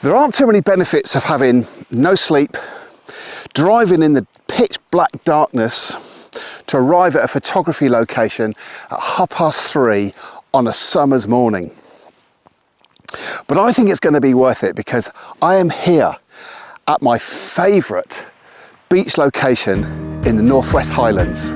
There aren't too many benefits of having no sleep, driving in the pitch black darkness to arrive at a photography location at 3:30 on a summer's morning. But I think it's going to be worth it because I am here at my favourite beach location in the Northwest Highlands.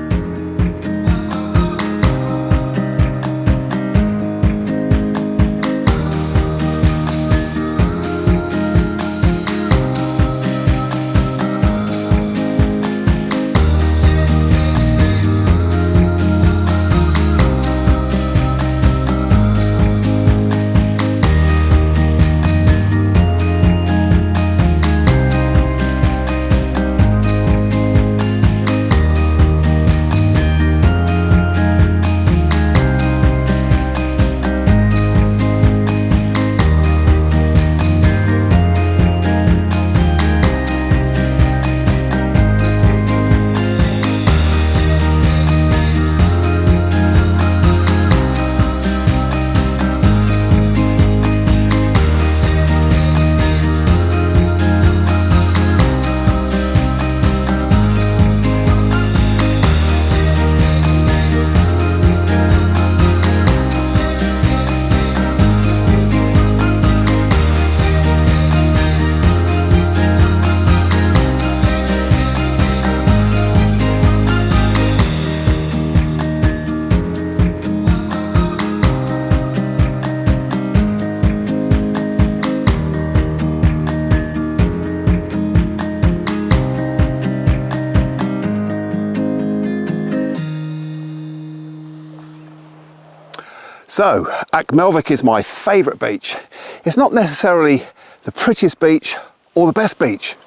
So, Melvick is my favourite beach. It's not necessarily the prettiest beach or the best beach,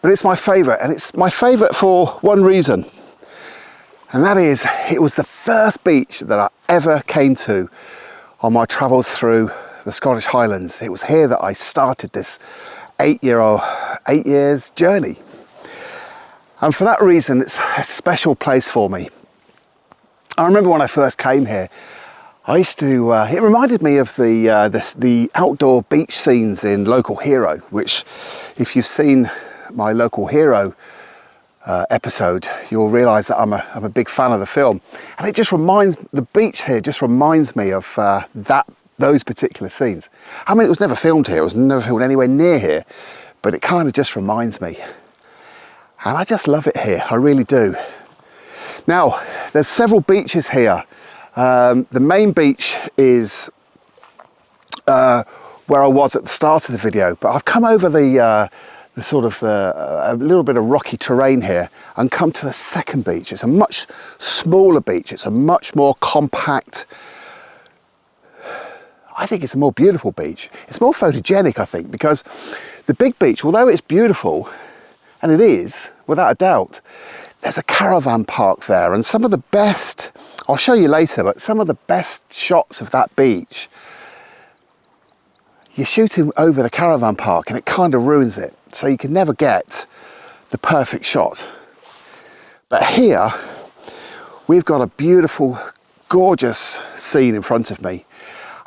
but it's my favourite, and it's my favourite for one reason. And that is, it was the first beach that I ever came to on my travels through the Scottish Highlands. It was here that I started this 8 years journey. And for that reason, it's a special place for me. I remember when I first came here, I used to, it reminded me of the outdoor beach scenes in Local Hero, which if you've seen my Local Hero episode, you'll realise that I'm a big fan of the film. And it just the beach here just reminds me of those particular scenes. I mean, it was never filmed here, it was never filmed anywhere near here, but it kind of just reminds me. And I just love it here, I really do. Now, there's several beaches here. The main beach is where I was at the start of the video, but I've come over a little bit of rocky terrain here and come to the second beach. It's a much smaller beach. It's a much more compact, I think it's a more beautiful beach. It's more photogenic, I think, because the big beach, although it's beautiful, and it is, without a doubt, there's a caravan park there, and some of the best, I'll show you later, but some of the best shots of that beach, you're shooting over the caravan park and it kind of ruins it. So you can never get the perfect shot. But here, we've got a beautiful, gorgeous scene in front of me.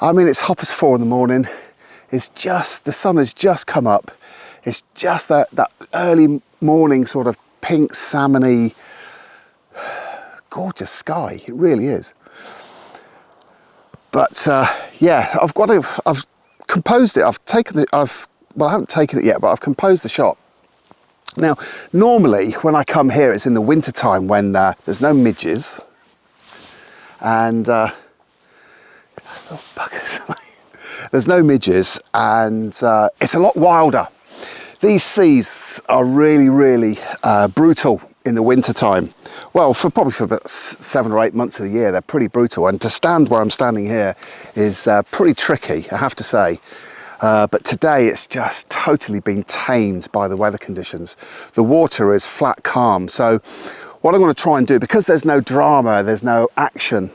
I mean, it's 4:30 in the morning. It's just, the sun has just come up. It's just that early morning sort of pink, salmony, gorgeous sky. It really is. But yeah, I've composed it. I haven't taken it yet, but I've composed the shot. Now, normally when I come here, it's in the winter time when there's no midges and buggers. There's no midges, and it's a lot wilder. These seas are really, really brutal in the winter time. Well, probably for about 7 or 8 months of the year, they're pretty brutal. And to stand where I'm standing here is pretty tricky, I have to say. But today it's just totally been tamed by the weather conditions. The water is flat calm. So what I'm going to try and do, because there's no drama, there's no action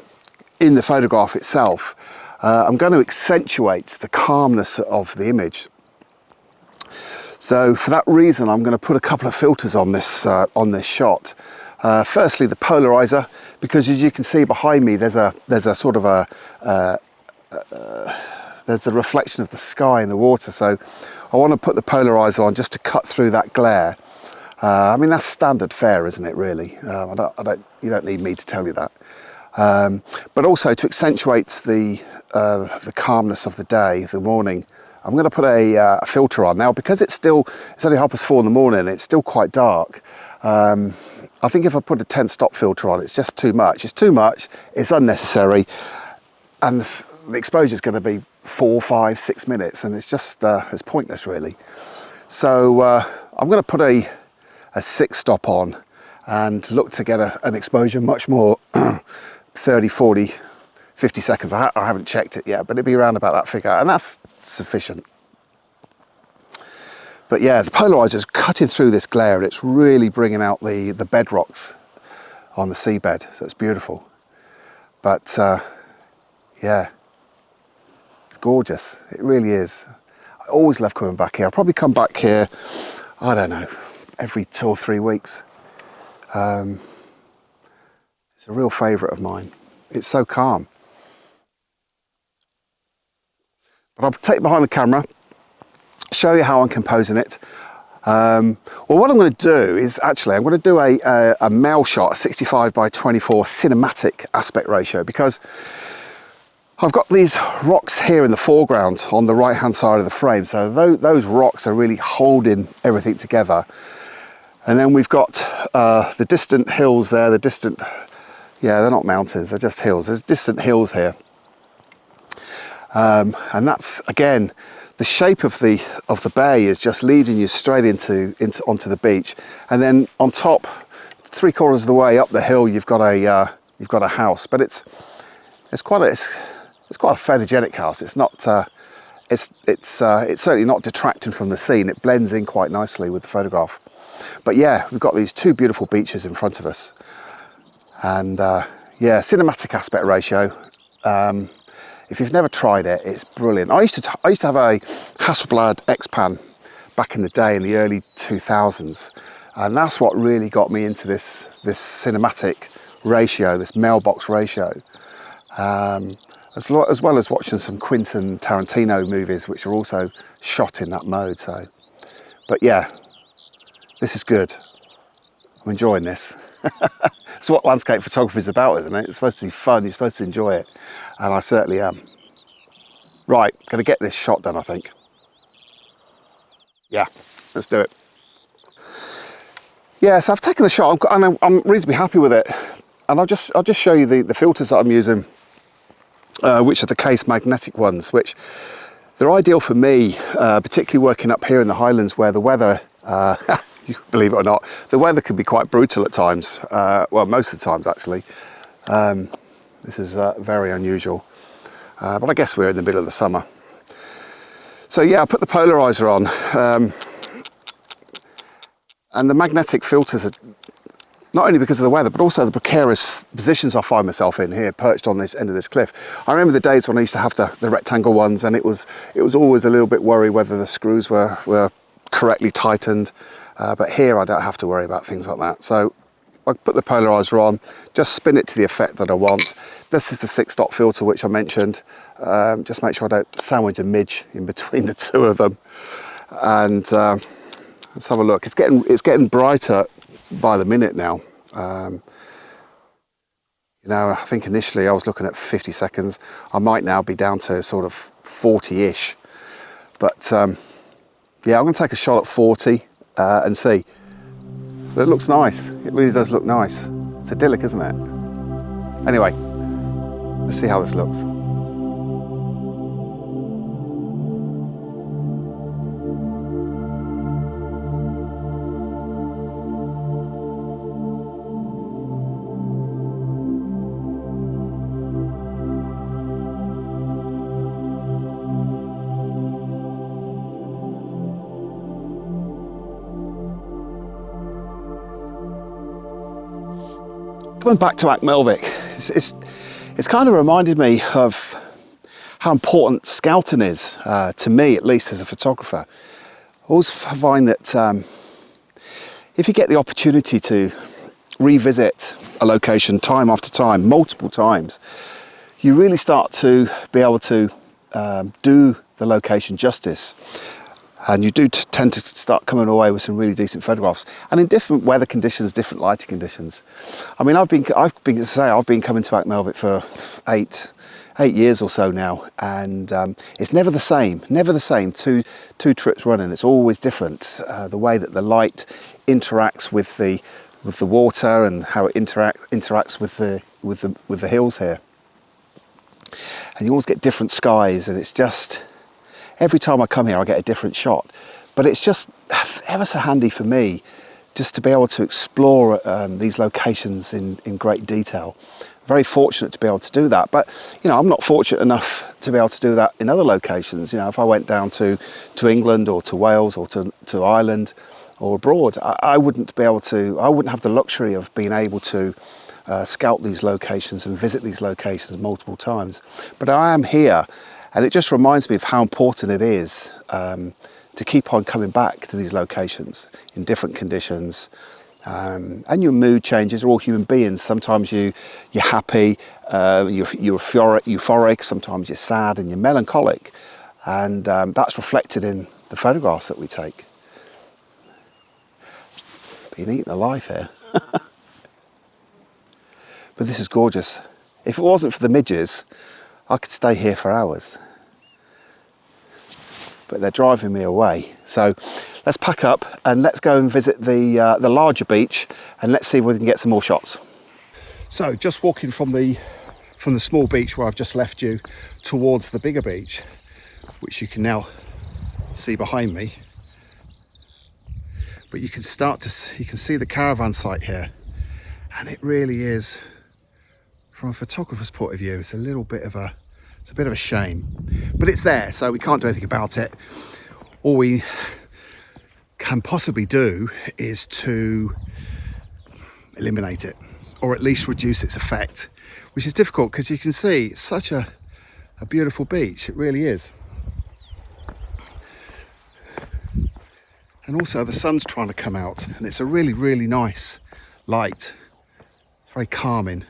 in the photograph itself, I'm going to accentuate the calmness of the image. So for that reason, I'm going to put a couple of filters on this shot. Firstly, the polarizer, because as you can see behind me, there's a sort of there's the reflection of the sky in the water. So I want to put the polarizer on just to cut through that glare. I mean, that's standard fare, isn't it, really? You don't need me to tell you that. But also to accentuate the calmness of the day, the morning, I'm going to put a filter on. Now, because it's only 4:30 in the morning, it's still quite dark. I think if I put a 10-stop filter on, it's just too much. It's too much, it's unnecessary, and the exposure is going to be 4, 5, 6 minutes, and it's just it's pointless, really. So I'm going to put a 6-stop on and look to get an exposure much more 30, 40, 50 seconds. I haven't checked it yet, but it'd be around about that figure, and that's sufficient. But yeah, the polarizer is cutting through this glare, and it's really bringing out the bedrocks on the seabed, so it's beautiful. But yeah, it's gorgeous, it really is. I always love coming back here. I'll probably come back here, I don't know, every 2 or 3 weeks. It's a real favourite of mine. It's so calm. But I'll take it behind the camera, show you how I'm composing it. Well, what I'm going to do is actually I'm going to do a male shot, a 65 by 24 cinematic aspect ratio, because I've got these rocks here in the foreground on the right hand side of the frame, so those rocks are really holding everything together. And then we've got the distant hills there, yeah, they're not mountains, they're just hills. There's distant hills here. And that's, again, the shape of the bay is just leading you straight onto the beach. And then on top, 3/4 of the way up the hill, you've got a house, but it's quite a photogenic house. It's not it's certainly not detracting from the scene. It blends in quite nicely with the photograph. But yeah, we've got these 2 beautiful beaches in front of us, and yeah, cinematic aspect ratio. If you've never tried it, it's brilliant. I used to have a Hasselblad X-Pan back in the day, in the early 2000s, and that's what really got me into this cinematic ratio, this mailbox ratio. As well as watching some Quentin Tarantino movies, which are also shot in that mode. So, but yeah, this is good. I'm enjoying this. It's what landscape photography is about, isn't it? It's supposed to be fun, you're supposed to enjoy it. And I certainly am. Right, gonna get this shot done, I think. Yeah, let's do it. Yeah, so I've taken the shot, and I'm reasonably happy with it. And I'll just show you the filters that I'm using, which are the KASE magnetic ones, which they're ideal for me, particularly working up here in the Highlands, where the weather, believe it or not, the weather can be quite brutal at times. Well, most of the times, actually. This is very unusual, but I guess we're in the middle of the summer. So yeah, I put the polarizer on, and the magnetic filters are not only because of the weather, but also the precarious positions I find myself in here, perched on this end of this cliff. I remember the days when I used to have the rectangle ones, and it was always a little bit worry whether the screws were correctly tightened, but here I don't have to worry about things like that. So I put the polarizer on, just spin it to the effect that I want. This is the 6-stop filter, which I mentioned. Just make sure I don't sandwich a midge in between the 2 of them. And let's have a look. It's getting brighter by the minute now. You know, I think initially I was looking at 50 seconds. I might now be down to sort of 40-ish. But yeah, I'm going to take a shot at 40 and see. But it looks nice. It really does look nice. It's idyllic, isn't it? Anyway, let's see how this looks. Coming back to Melvick, it's kind of reminded me of how important scouting is, to me at least as a photographer. I always find that if you get the opportunity to revisit a location time after time, multiple times, you really start to be able to do the location justice. And you do tend to start coming away with some really decent photographs, and in different weather conditions, different lighting conditions. I mean, I've been coming to Melville for eight years or so now, and it's never the same. Two trips running, it's always different. The way that the light interacts with the water and how it interacts with the hills here, and you always get different skies, and it's just. Every time I come here, I get a different shot, but it's just ever so handy for me just to be able to explore these locations in great detail. Very fortunate to be able to do that, but you know, I'm not fortunate enough to be able to do that in other locations. You know, if I went down to England or to Wales or to Ireland or abroad, I wouldn't have the luxury of being able to scout these locations and visit these locations multiple times. But I am here. And it just reminds me of how important it is to keep on coming back to these locations in different conditions. And your mood changes. We're all human beings. Sometimes you're happy, you're euphoric, sometimes you're sad and you're melancholic. And that's reflected in the photographs that we take. Being eaten alive here. But this is gorgeous. If it wasn't for the midges, I could stay here for hours, but they're driving me away. So let's pack up and let's go and visit the larger beach, and let's see if we can get some more shots. So just walking from the small beach where I've just left you towards the bigger beach, which you can now see behind me. But you can see the caravan site here, and it really is. From a photographer's point of view, it's a bit of a shame, but it's there, so we can't do anything about it. All we can possibly do is to eliminate it, or at least reduce its effect, which is difficult because you can see it's such a beautiful beach. It really is. And also the sun's trying to come out, and it's a really, really nice light. It's very calming.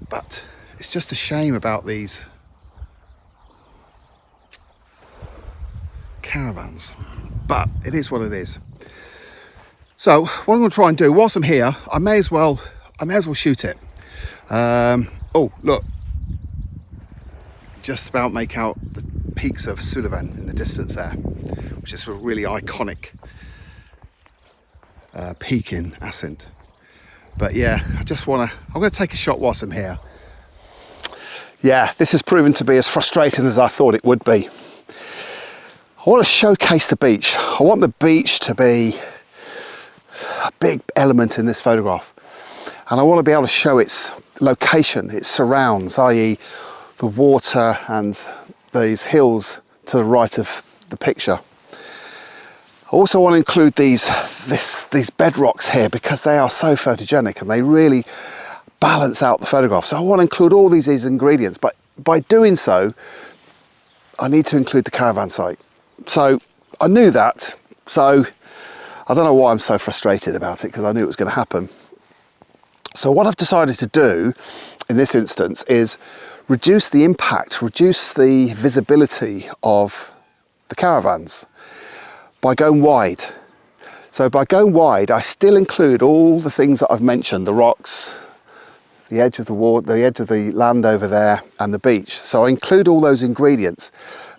But it's just a shame about these caravans. But it is what it is. So what I'm going to try and do whilst I'm here, I may as well shoot it. Oh, look! Just about make out the peaks of Sullivan in the distance there, which is a really iconic peak in Assynt. But yeah, I'm going to take a shot whilst I'm here. Yeah, this has proven to be as frustrating as I thought it would be. I want to showcase the beach. I want the beach to be a big element in this photograph. And I want to be able to show its location, its surrounds, i.e. the water and these hills to the right of the picture. I also want to include these bedrocks here because they are so photogenic and they really balance out the photograph. So I want to include all these ingredients, but by doing so, I need to include the caravan site. So I knew that, so I don't know why I'm so frustrated about it, because I knew it was going to happen. So what I've decided to do in this instance is reduce the impact, reduce the visibility of the caravans by going wide. So by going wide, I still include all the things that I've mentioned, the rocks, the edge of the water, the edge of the land over there, and the beach. So I include all those ingredients,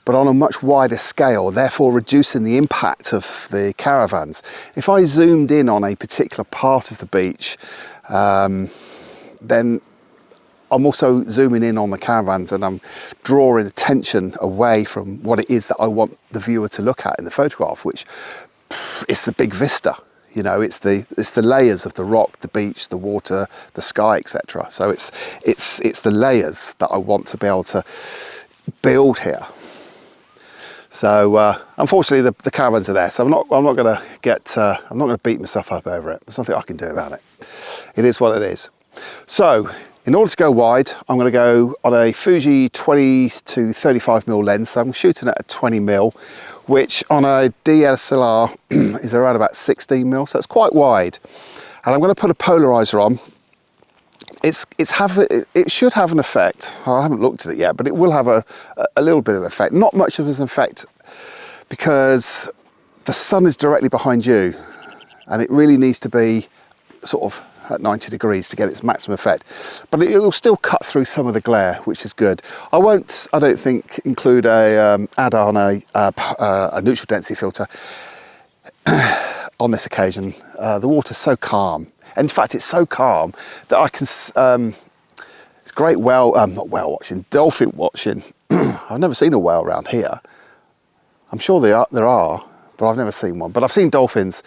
but on a much wider scale, therefore reducing the impact of the caravans. If I zoomed in on a particular part of the beach, then I'm also zooming in on the caravans, and I'm drawing attention away from what it is that I want the viewer to look at in the photograph, which is the big vista. You know, it's the layers of the rock, the beach, the water, the sky, etc. So it's the layers that I want to be able to build here. So unfortunately, the caravans are there. So I'm not going to beat myself up over it. There's nothing I can do about it. It is what it is. So in order to go wide, I'm going to go on a Fuji 20 to 35mm lens. So I'm shooting at a 20mm, which on a DSLR is around about 16mm. So it's quite wide. And I'm going to put a polarizer on it should have an effect. I haven't looked at it yet, but it will have a little bit of effect. Not much of an effect because the sun is directly behind you, and it really needs to be sort of at 90 degrees to get its maximum effect. But it will still cut through some of the glare, which is good. I don't think, include add on a neutral density filter on this occasion. The water's so calm. In fact, it's so calm that I can, it's great not whale watching, dolphin watching. I've never seen a whale around here. I'm sure there are, but I've never seen one. But I've seen dolphins,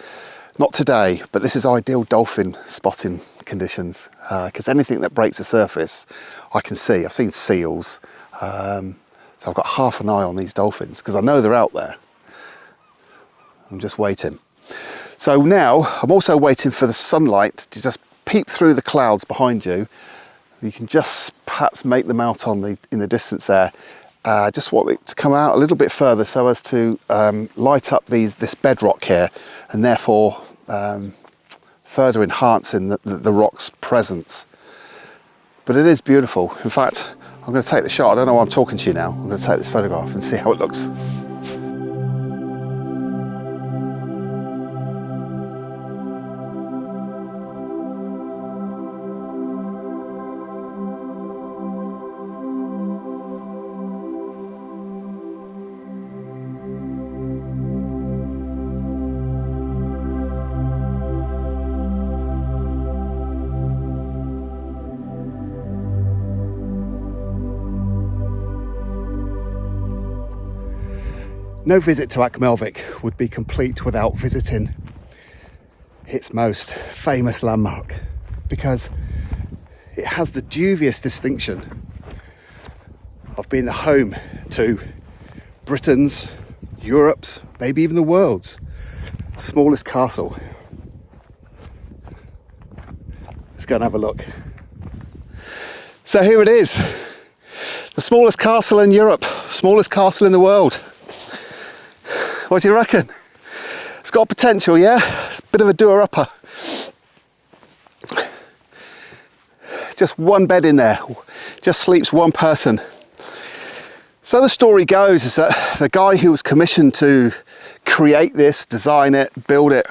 not today, but this is ideal dolphin spotting conditions, because anything that breaks the surface, I can see. I've seen seals, so I've got half an eye on these dolphins, because I know they're out there. I'm just waiting. So now I'm also waiting for the sunlight to just peep through the clouds behind you. You can just perhaps make them out in the distance there. Just want it to come out a little bit further so as to light up this bedrock here, and therefore further enhancing the rock's presence. But it is beautiful. In fact, I'm going to take the shot. I don't know why I'm talking to you now. I'm going to take this photograph and see how it looks. No visit to Achmelvik would be complete without visiting its most famous landmark, because it has the dubious distinction of being the home to Britain's, Europe's, maybe even the world's smallest castle. Let's go and have a look. So here it is, the smallest castle in Europe, smallest castle in the world. What do you reckon? It's got potential, yeah? It's a bit of a doer-upper. Just one bed in there, just sleeps one person. So the story goes is that the guy who was commissioned to create this, design it, build it,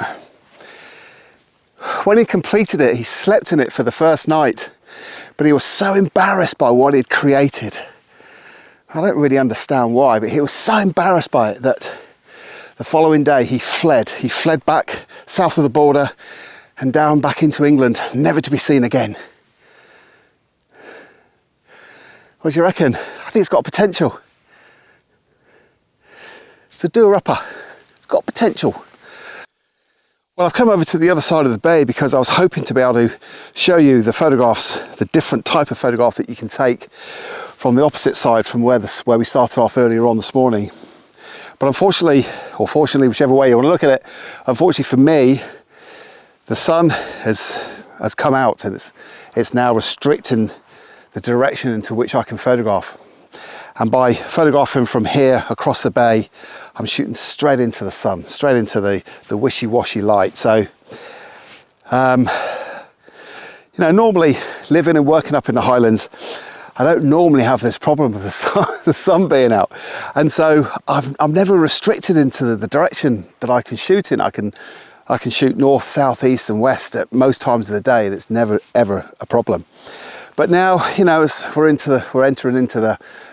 when he completed it, he slept in it for the first night, but he was so embarrassed by what he'd created. I don't really understand why, but he was so embarrassed by it that the following day he fled. He fled back south of the border and down back into England, never to be seen again. What do you reckon? I think it's got potential. It's a doer-upper. It's got potential. Well, I've come over to the other side of the bay because I was hoping to be able to show you the photographs, the different type of photograph that you can take from the opposite side from where we started off earlier on this morning. But unfortunately, or fortunately, whichever way you want to look at it, unfortunately for me, the sun has come out, and it's now restricting the direction into which I can photograph. And by photographing from here across the bay, I'm shooting straight into the sun, straight into the wishy-washy light. So, normally living and working up in the Highlands, I don't normally have this problem with the sun being out. And so I'm never restricted into the direction that I can shoot in. I can shoot north, south, east and west at most times of the day, and it's never ever a problem. But now, as we're entering into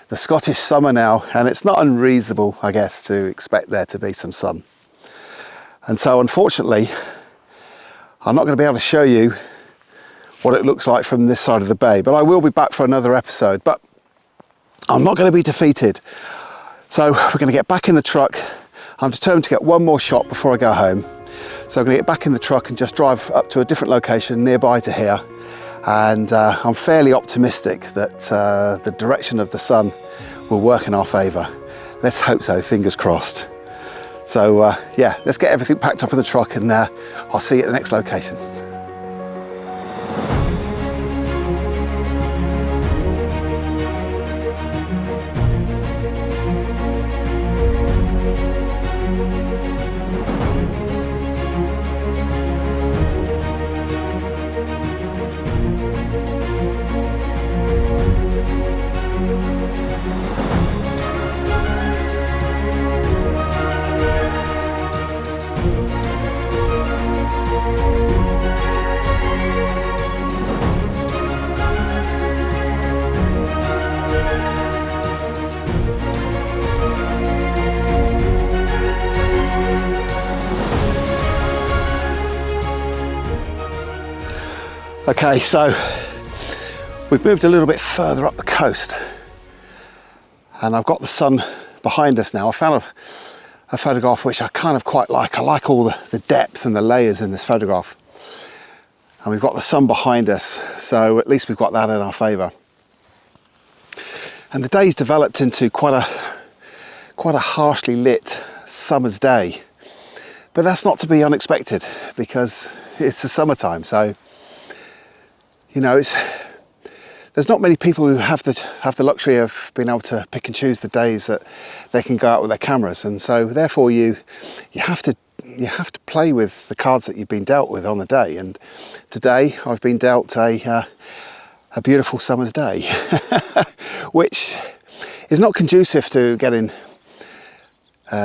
the Scottish summer now, and it's not unreasonable, I guess, to expect there to be some sun. And so unfortunately, I'm not going to be able to show you what it looks like from this side of the bay, but I will be back for another episode. But I'm not going to be defeated. So we're going to get back in the truck. I'm determined to get one more shot before I go home. So I'm going to get back in the truck and just drive up to a different location nearby to here. And I'm fairly optimistic that the direction of the sun will work in our favour. Let's hope so, fingers crossed. So yeah, let's get everything packed up in the truck, and I'll see you at the next location. Okay, so we've moved a little bit further up the coast and I've got the sun behind us now. I found a photograph which I kind of quite like. I like all the depth and the layers in this photograph. And we've got the sun behind us, so at least we've got that in our favour. And the day's developed into quite a harshly lit summer's day. But that's not to be unexpected because it's the summertime, so you know, there's not many people who have the luxury of being able to pick and choose the days that they can go out with their cameras, and so therefore you have to play with the cards that you've been dealt with on the day. And today I've been dealt a beautiful summer's day, which is not conducive to getting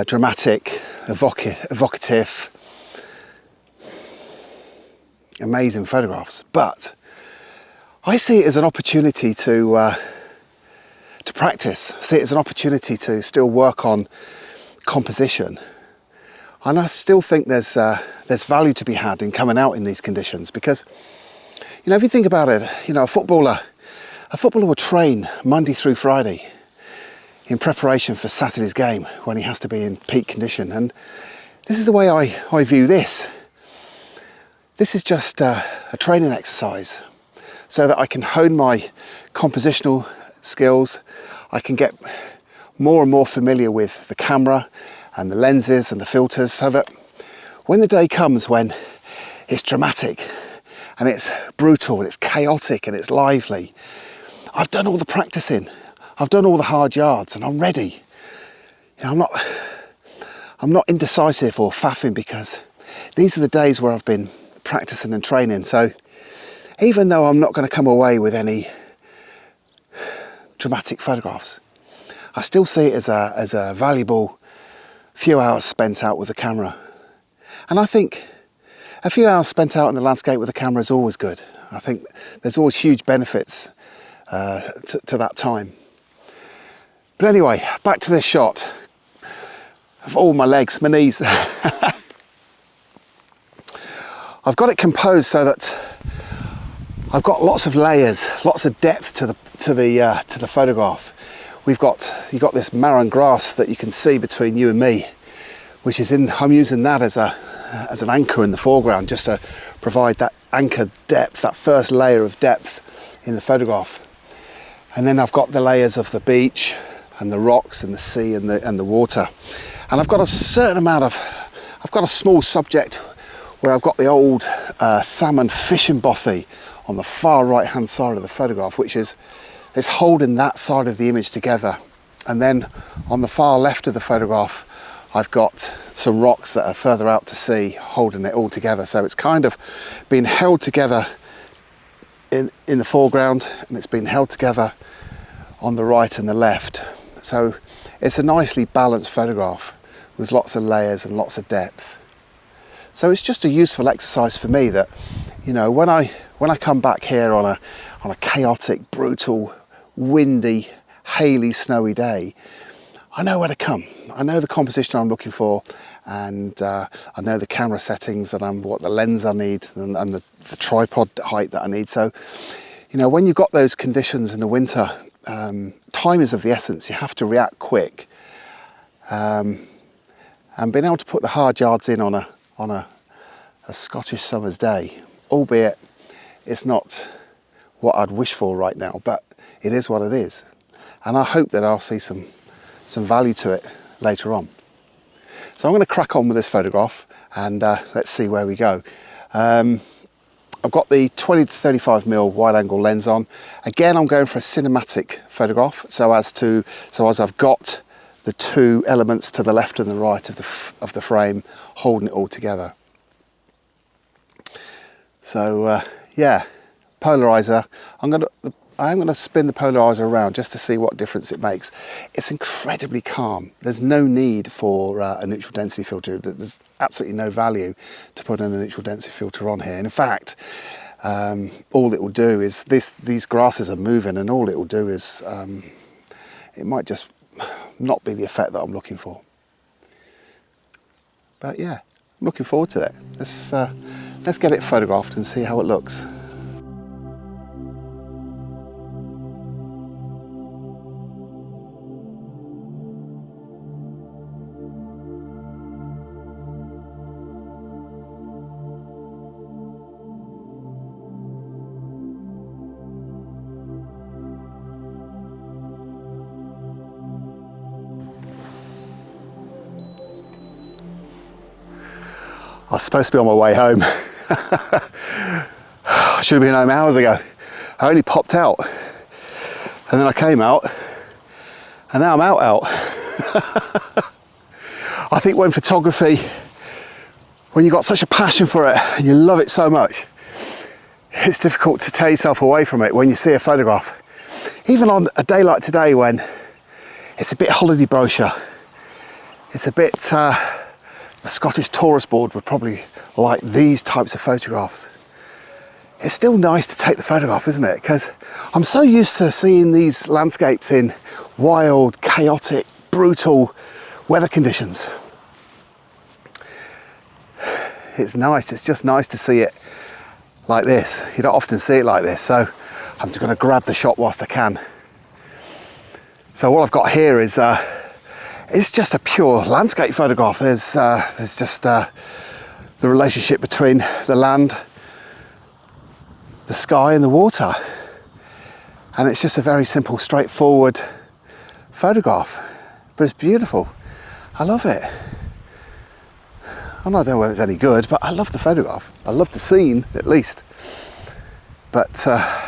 dramatic, evocative, amazing photographs, but I see it as an opportunity to practice. I see it as an opportunity to still work on composition, and I still think there's value to be had in coming out in these conditions, because you know, if you think about it, you know, a footballer will train Monday through Friday in preparation for Saturday's game when he has to be in peak condition, and this is the way I view this. This is just a training exercise, so that I can hone my compositional skills. I can get more and more familiar with the camera and the lenses and the filters, so that when the day comes when it's dramatic and it's brutal and it's chaotic and it's lively, I've done all the practicing, I've done all the hard yards, and I'm ready. You know, I'm not indecisive or faffing, because these are the days where I've been practicing and training. So even though I'm not going to come away with any dramatic photographs, I still see it as a valuable few hours spent out with the camera. And I think a few hours spent out in the landscape with the camera is always good. I think there's always huge benefits to that time. But anyway, back to this shot of all my legs, my knees. I've got it composed so that I've got lots of layers, lots of depth to the photograph. You've got this marron grass that you can see between you and me, which is I'm using that as an anchor in the foreground, just to provide that anchor depth, that first layer of depth in the photograph. And then I've got the layers of the beach and the rocks and the sea and the water. And I've got a small subject where I've got the old salmon fishing bothy on the far right hand side of the photograph, which is holding that side of the image together. And then on the far left of the photograph, I've got some rocks that are further out to sea, holding it all together. So it's kind of been held together in the foreground, and it's been held together on the right and the left. So it's a nicely balanced photograph with lots of layers and lots of depth. So it's just a useful exercise for me that, you know, when I come back here on a chaotic, brutal, windy, haily, snowy day, I know where to come. I know the composition I'm looking for, and I know the camera settings and what the lens I need and the tripod height that I need. So, you know, when you've got those conditions in the winter, time is of the essence. You have to react quick, and being able to put the hard yards in on a Scottish summer's day, albeit it's not what I'd wish for right now, but it is what it is. And I hope that I'll see some value to it later on. So I'm going to crack on with this photograph, and let's see where we go. I've got the 20 to 35mm wide angle lens on. Again, I'm going for a cinematic photograph, so as I've got the two elements to the left and the right of the frame holding it all together. So yeah, polarizer. I'm going to spin the polarizer around just to see what difference it makes. It's incredibly calm. There's no need for a neutral density filter. There's absolutely no value to put in a neutral density filter on here. And in fact, all it will do is these grasses are moving, and all it will do is it might just not be the effect that I'm looking for. But yeah, I'm looking forward to that. Let's get it photographed and see how it looks. I was supposed to be on my way home. I should have been home hours ago. I only popped out and then I came out and now I'm out. I think when photography, when you've got such a passion for it and you love it so much, it's difficult to tear yourself away from it when you see a photograph. Even on a day like today when it's a bit holiday brochure, it's a bit, the Scottish tourist board would probably like these types of photographs. It's still nice to take the photograph, isn't it? Because I'm so used to seeing these landscapes in wild, chaotic, brutal weather conditions. It's nice, it's just nice to see it like this. You don't often see it like this, so I'm just going to grab the shot whilst I can. So what I've got here is it's just a pure landscape photograph. There's just the relationship between the land, the sky and the water, and it's just a very simple, straightforward photograph, but it's beautiful. I love it. I don't know whether it's any good, but I love the photograph. I love the scene, at least. But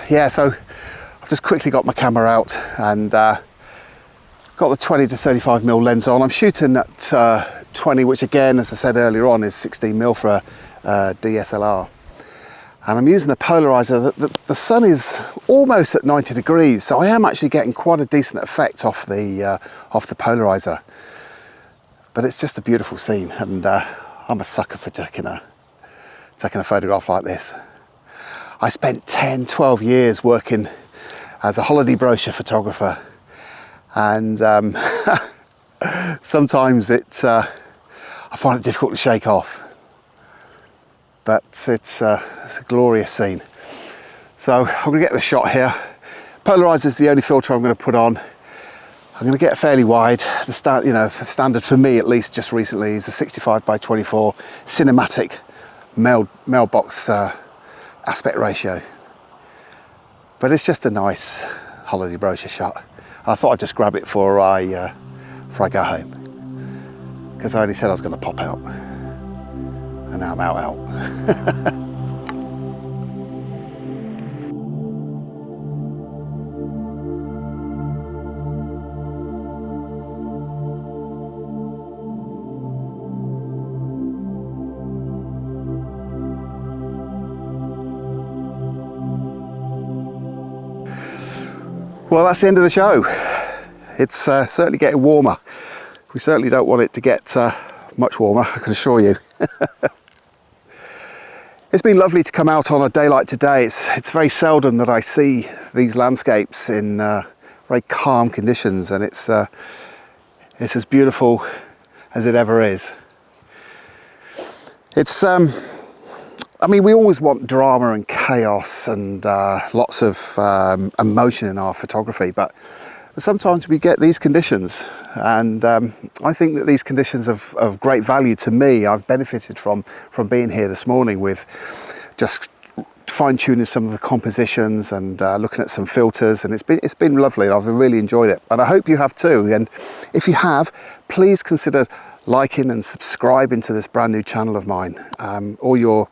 yeah, so I've just quickly got my camera out and got the 20 to 35mm lens on. I'm shooting at 20, which again, as I said earlier on, is 16mm for a DSLR. And I'm using the polarizer. The sun is almost at 90 degrees, so I am actually getting quite a decent effect off the polarizer. But it's just a beautiful scene, and I'm a sucker for taking a photograph like this. I spent 10, 12 years working as a holiday brochure photographer, and sometimes I find it difficult to shake off. But it's a glorious scene. So I'm going to get the shot here. Polarizer is the only filter I'm going to put on. I'm going to get fairly wide. The standard for me, at least, just recently, is the 65:24 cinematic mailbox aspect ratio. But it's just a nice holiday brochure shot. And I thought I'd just grab it before I go home, because I only said I was going to pop out, and now I'm out. Well, that's the end of the show. It's certainly getting warmer. We certainly don't want it to get much warmer, I can assure you. It's been lovely to come out on a day like today. It's very seldom that I see these landscapes in very calm conditions, and it's as beautiful as it ever is. It's I mean, we always want drama and chaos and lots of emotion in our photography, but sometimes we get these conditions, and I think that these conditions of great value to me. I've benefited from being here this morning with just fine-tuning some of the compositions and looking at some filters, and it's been lovely. I've really enjoyed it, and I hope you have too. And if you have, please consider liking and subscribing to this brand new channel of mine. All your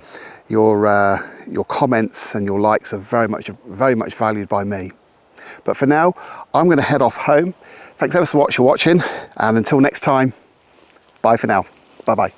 comments and your likes are very much valued by me. But for now, I'm going to head off home. Thanks ever so much for watching, and until next time, bye for now. Bye bye.